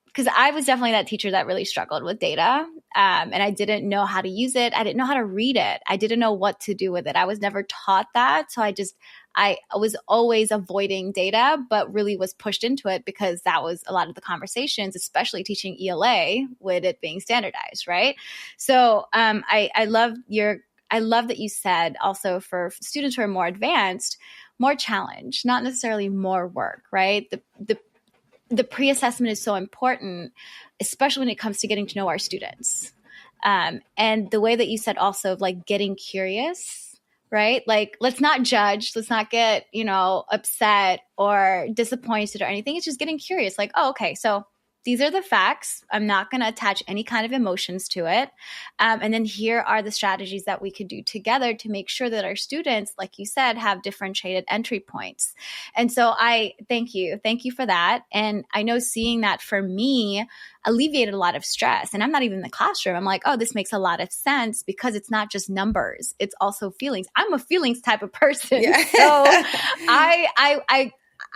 because I was definitely that teacher that really struggled with data. And I didn't know how to use it. I didn't know how to read it. I didn't know what to do with it. I was never taught that. So I was always avoiding data, but really was pushed into it because that was a lot of the conversations, especially teaching ELA with it being standardized, right? So I love that you said also for students who are more advanced, more challenge, not necessarily more work, right? The pre-assessment is so important, especially when it comes to getting to know our students. And the way that you said also of like getting curious, right? Like, let's not judge. Let's not get, upset or disappointed or anything. It's just getting curious. Like, oh, okay, so these are the facts. I'm not going to attach any kind of emotions to it. And then here are the strategies that we could do together to make sure that our students, like you said, have differentiated entry points. And so I thank you. Thank you for that. And I know seeing that for me alleviated a lot of stress. And I'm not even in the classroom. I'm like, oh, this makes a lot of sense because it's not just numbers. It's also feelings. I'm a feelings type of person. Yeah. So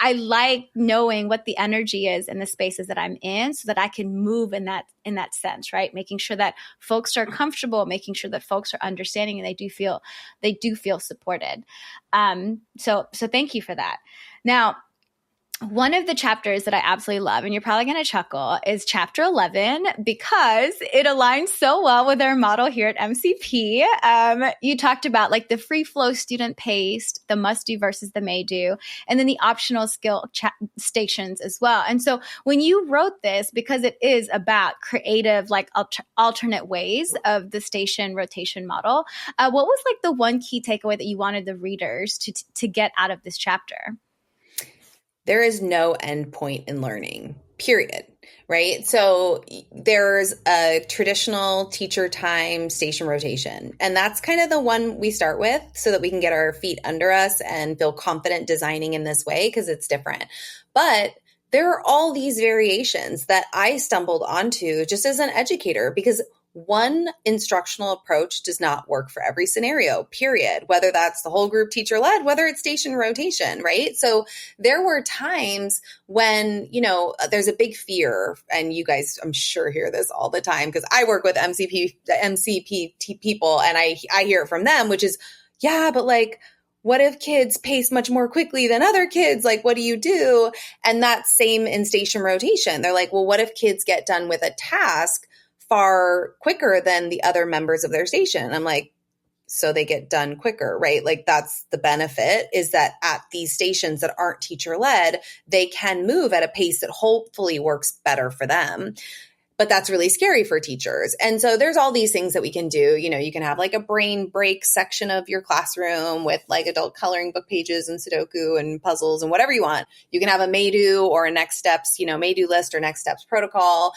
I like knowing what the energy is in the spaces that I'm in so that I can move in that sense, right? Making sure that folks are comfortable, making sure that folks are understanding and they do feel supported. So thank you for that. Now, One of the chapters that I absolutely love, and you're probably going to chuckle, is chapter 11 because it aligns so well with our model here at MCP. You talked about like the free flow student paced, the must do versus the may do, and then the optional skill stations as well. And so when you wrote this, because it is about creative, like alternate ways of the station rotation model, what was like the one key takeaway that you wanted the readers to get out of this chapter? There is no end point in learning, period. Right? So there's a traditional teacher time station rotation, and that's kind of the one we start with so that we can get our feet under us and feel confident designing in this way because it's different. But there are all these variations that I stumbled onto just as an educator because one instructional approach does not work for every scenario, period, whether that's the whole group teacher led, whether it's station rotation, right? So there were times when, there's a big fear, and you guys, I'm sure, hear this all the time because I work with MCP people and I hear it from them, which is, yeah, but like, what if kids pace much more quickly than other kids? Like, what do you do? And that's same in station rotation. They're like, well, what if kids get done with a task far quicker than the other members of their station? I'm like, so they get done quicker, right? Like that's the benefit, is that at these stations that aren't teacher led, they can move at a pace that hopefully works better for them. But that's really scary for teachers. And so there's all these things that we can do. You can have like a brain break section of your classroom with like adult coloring book pages and Sudoku and puzzles and whatever you want. You can have a may-do or a next steps, may-do list or next steps protocol.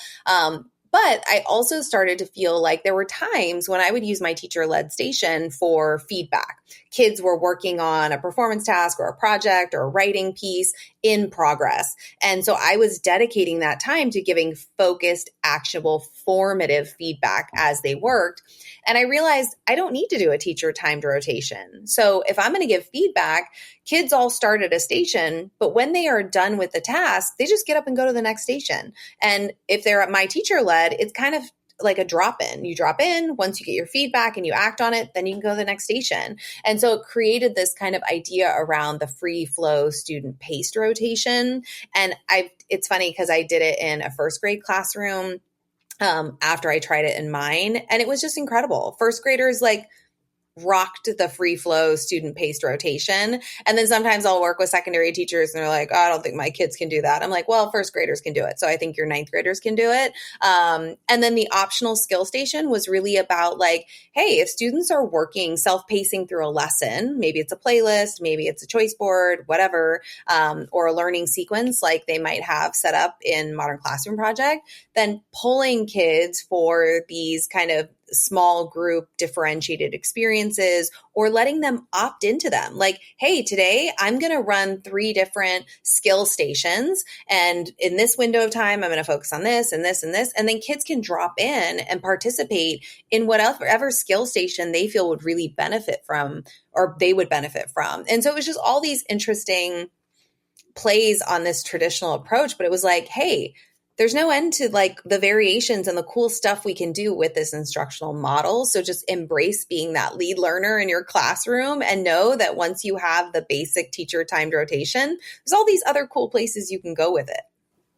But I also started to feel like there were times when I would use my teacher-led station for feedback. Kids were working on a performance task or a project or a writing piece in progress. And so I was dedicating that time to giving focused, actionable, formative feedback as they worked. And I realized I don't need to do a teacher-timed rotation. So if I'm going to give feedback, kids all start at a station, but when they are done with the task, they just get up and go to the next station. And if they're at my teacher-led, it's kind of like a drop-in. You drop in, once you get your feedback and you act on it, then you can go to the next station. And so it created this kind of idea around the free flow student paced rotation. And it's funny because I did it in a first grade classroom after I tried it in mine. And it was just incredible. First graders rocked the free flow student paced rotation. And then sometimes I'll work with secondary teachers and they're like, oh, I don't think my kids can do that. I'm like, well, first graders can do it. So I think your ninth graders can do it. And then the optional skill station was really about like, hey, if students are working self-pacing through a lesson, maybe it's a playlist, maybe it's a choice board, whatever, or a learning sequence like they might have set up in Modern Classroom Project, then pulling kids for these kind of small group differentiated experiences or letting them opt into them. Like, hey, today I'm going to run 3 different skill stations. And in this window of time, I'm going to focus on this and this and this. And then kids can drop in and participate in whatever skill station they feel would really benefit from or they would benefit from. And so it was just all these interesting plays on this traditional approach. But it was like, hey, there's no end to like the variations and the cool stuff we can do with this instructional model. So just embrace being that lead learner in your classroom and know that once you have the basic teacher timed rotation, there's all these other cool places you can go with it.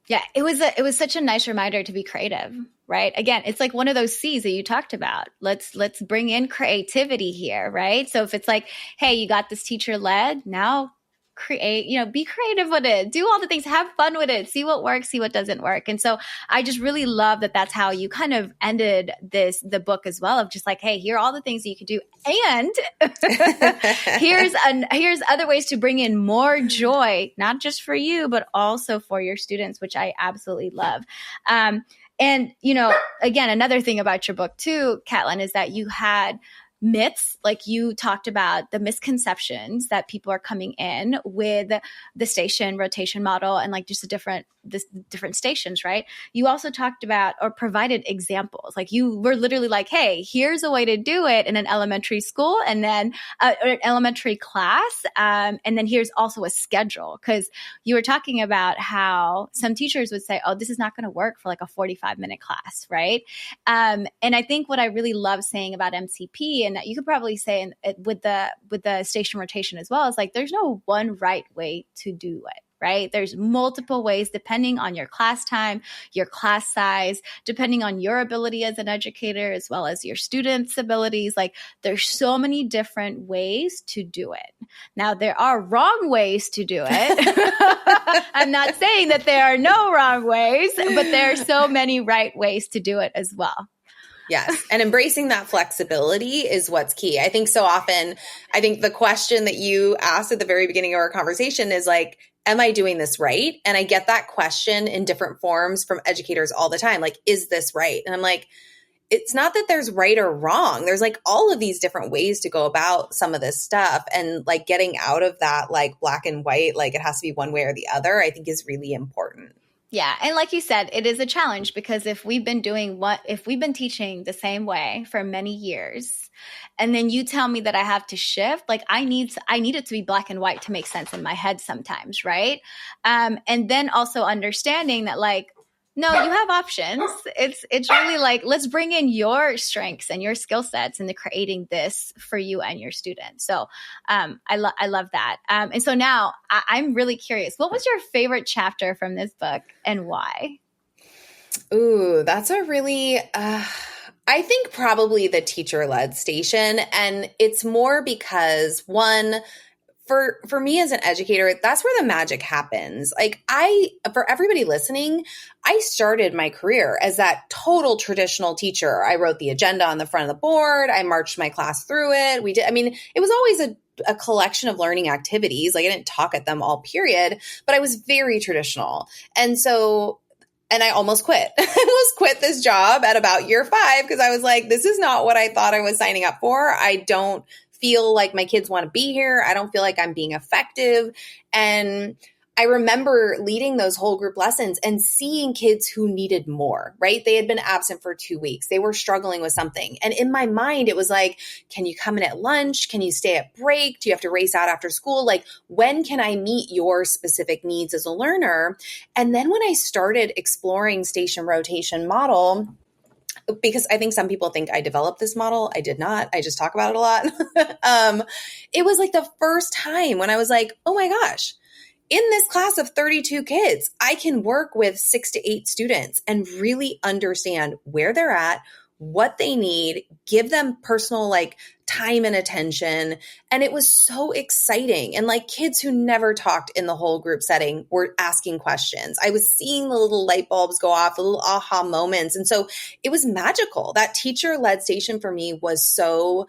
Yeah, it was such a nice reminder to be creative, right? Again, it's like one of those C's that you talked about. Let's bring in creativity here, right? So if it's like, hey, you got this teacher led, now create, be creative with it, do all the things, have fun with it, see what works, see what doesn't work. And so I just really love that that's how you kind of ended the book as well, of just like, hey, here are all the things that you could do. And here's other ways to bring in more joy, not just for you, but also for your students, which I absolutely love. And, again, another thing about your book too, Catlin, is that you had myths, like you talked about the misconceptions that people are coming in with the station rotation model and like just the different stations, right? You also talked about or provided examples. Like you were literally like, hey, here's a way to do it in an elementary school and then an elementary class. And then here's also a schedule, because you were talking about how some teachers would say, oh, this is not going to work for like a 45-minute class, right? And I think what I really love saying about MCP, and that you could probably say with the station rotation as well, is like there's no one right way to do it. right? There's multiple ways depending on your class time, your class size, depending on your ability as an educator, as well as your students' abilities. Like there's so many different ways to do it. Now, there are wrong ways to do it. I'm not saying that there are no wrong ways, but there are so many right ways to do it as well. Yes. And embracing that flexibility is what's key. I think so often, I think the question that you asked at the very beginning of our conversation is like, am I doing this right? And I get that question in different forms from educators all the time. Like, is this right? And I'm like, it's not that there's right or wrong. There's like all of these different ways to go about some of this stuff. And like getting out of that, like black and white, like it has to be one way or the other, I think is really important. Yeah. And like you said, it is a challenge because if we've been teaching the same way for many years, and then you tell me that I have to shift, like I need it to be black and white to make sense in my head sometimes. Right. And then also understanding that like, no, you have options. It's really like, let's bring in your strengths and your skill sets into creating this for you and your students. So I love that. And so now I'm really curious. What was your favorite chapter from this book and why? Ooh, that's a really, I think probably the teacher-led station. And it's more because one, for me as an educator, that's where the magic happens. Like for everybody listening, I started my career as that total traditional teacher. I wrote the agenda on the front of the board. I marched my class through it. It was always a collection of learning activities. Like I didn't talk at them all period, but I was very traditional. And I almost quit. I almost quit this job at about year 5 because I was like, this is not what I thought I was signing up for. I don't feel like my kids want to be here. I don't feel like I'm being effective. And I remember leading those whole group lessons and seeing kids who needed more, right? They had been absent for 2 weeks. They were struggling with something. And in my mind, it was like, can you come in at lunch? Can you stay at break? Do you have to race out after school? Like, when can I meet your specific needs as a learner? And then when I started exploring station rotation model, because I think some people think I developed this model. I did not. I just talk about it a lot. It was like the first time when I was like, oh my gosh, in this class of 32 kids, I can work with 6 to 8 students and really understand where they're at, what they need, give them personal like time and attention. And it was so exciting. And like kids who never talked in the whole group setting were asking questions. I was seeing the little light bulbs go off, the little aha moments. And so it was magical. That teacher-led station for me was so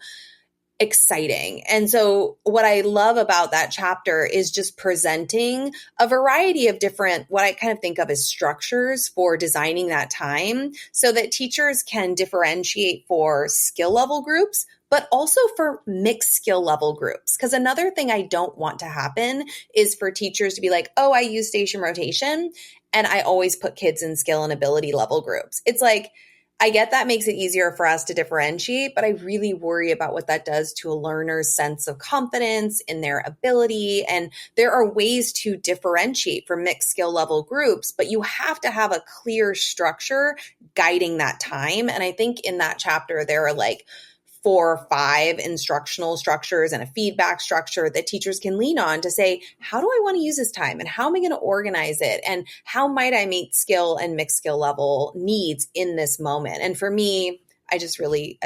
exciting. And so what I love about that chapter is just presenting a variety of different, what I kind of think of as structures for designing that time so that teachers can differentiate for skill level groups, but also for mixed skill level groups. Because another thing I don't want to happen is for teachers to be like, oh, I use station rotation and I always put kids in skill and ability level groups. It's like, I get that makes it easier for us to differentiate, but I really worry about what that does to a learner's sense of confidence in their ability. And there are ways to differentiate for mixed skill level groups, but you have to have a clear structure guiding that time. And I think in that chapter, there are like 4 or 5 instructional structures and a feedback structure that teachers can lean on to say, how do I want to use this time? And how am I going to organize it? And how might I meet skill and mixed skill level needs in this moment? And for me, I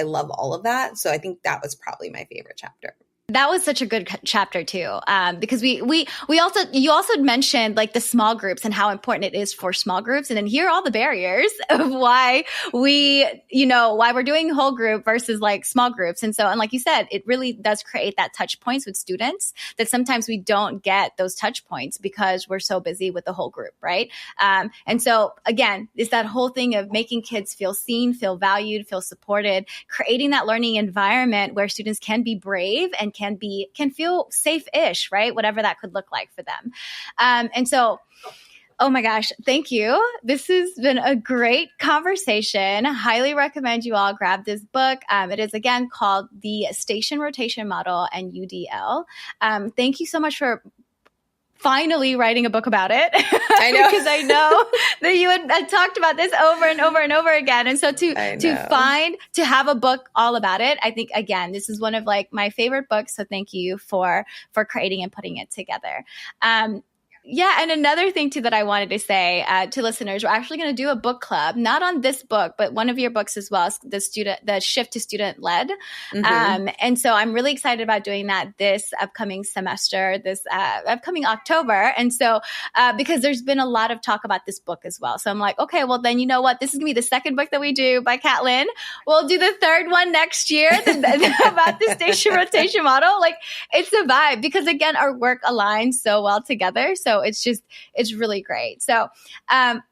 love all of that. So I think that was probably my favorite chapter. That was such a good chapter too, because you also mentioned like the small groups and how important it is for small groups, and then here are all the barriers of why we're doing whole group versus like small groups, and like you said, it really does create that touch points with students that sometimes we don't get those touch points because we're so busy with the whole group, right? And so again, it's that whole thing of making kids feel seen, feel valued, feel supported, creating that learning environment where students can be brave and can feel safe-ish, right? Whatever that could look like for them. And so, oh my gosh, thank you. This has been a great conversation. Highly recommend you all grab this book. It is again called The Station Rotation Model and UDL. Thank you so much for finally writing a book about it. I know. Because I know that you had talked about this over and over and over again. And so to have a book all about it, I think, again, this is one of like my favorite books. So thank you for creating and putting it together. Yeah. And another thing too that I wanted to say to listeners, we're actually going to do a book club, not on this book, but one of your books as well, the Shift to Student Led. And so I'm really excited about doing that this upcoming semester, this upcoming October. And so because there's been a lot of talk about this book as well. So I'm like, okay, well then you know what? This is going to be the second book that we do by Catlin. We'll do the third one next year about the station rotation model. Like it's a vibe because again, our work aligns so well together. So it's really great. So,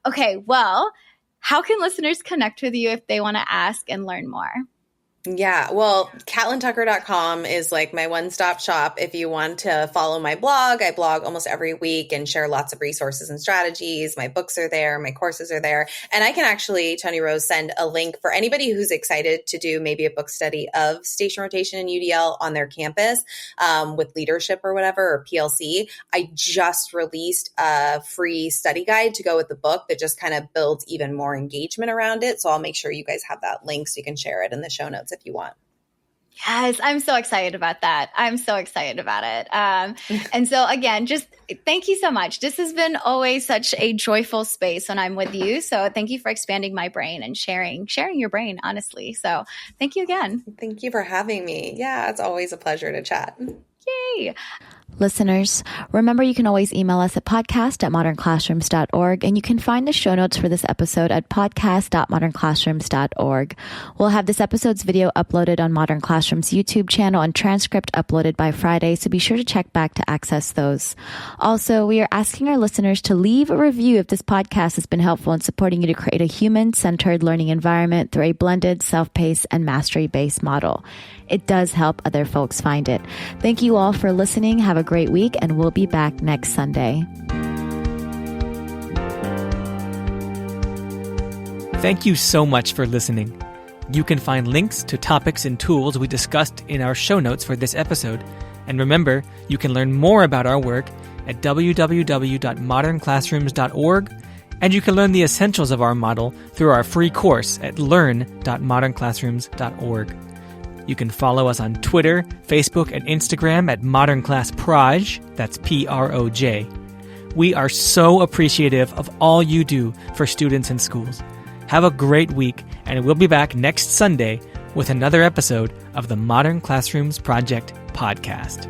okay, well, how can listeners connect with you if they want to ask and learn more? Yeah, well, catlintucker.com is like my one-stop shop. If you want to follow my blog, I blog almost every week and share lots of resources and strategies. My books are there. My courses are there. And I can actually, Tony Rose, send a link for anybody who's excited to do maybe a book study of station rotation in UDL on their campus with leadership or whatever, or PLC. I just released a free study guide to go with the book that just kind of builds even more engagement around it. So I'll make sure you guys have that link so you can share it in the show notes if you want. Yes, I'm so excited about that. I'm so excited about it. And so again, just thank you so much. This has been always such a joyful space when I'm with you. So thank you for expanding my brain and sharing your brain, honestly. So thank you again. Thank you for having me. Yeah, it's always a pleasure to chat. Yay. Listeners, remember you can always email us at podcast@modernclassrooms.org, and you can find the show notes for this episode at podcast.modernclassrooms.org. We'll have this episode's video uploaded on Modern Classroom's YouTube channel and transcript uploaded by Friday, so be sure to check back to access those. Also, we are asking our listeners to leave a review if this podcast has been helpful in supporting you to create a human-centered learning environment through a blended, self-paced, and mastery-based model. It does help other folks find it. Thank you all for listening. Have a great week, and we'll be back next Sunday. Thank you so much for listening. You can find links to topics and tools we discussed in our show notes for this episode. And remember, you can learn more about our work at www.modernclassrooms.org, and you can learn the essentials of our model through our free course at learn.modernclassrooms.org. You can follow us on Twitter, Facebook, and Instagram at Modern Class Proj. That's Proj. We are so appreciative of all you do for students and schools. Have a great week, and we'll be back next Sunday with another episode of the Modern Classrooms Project podcast.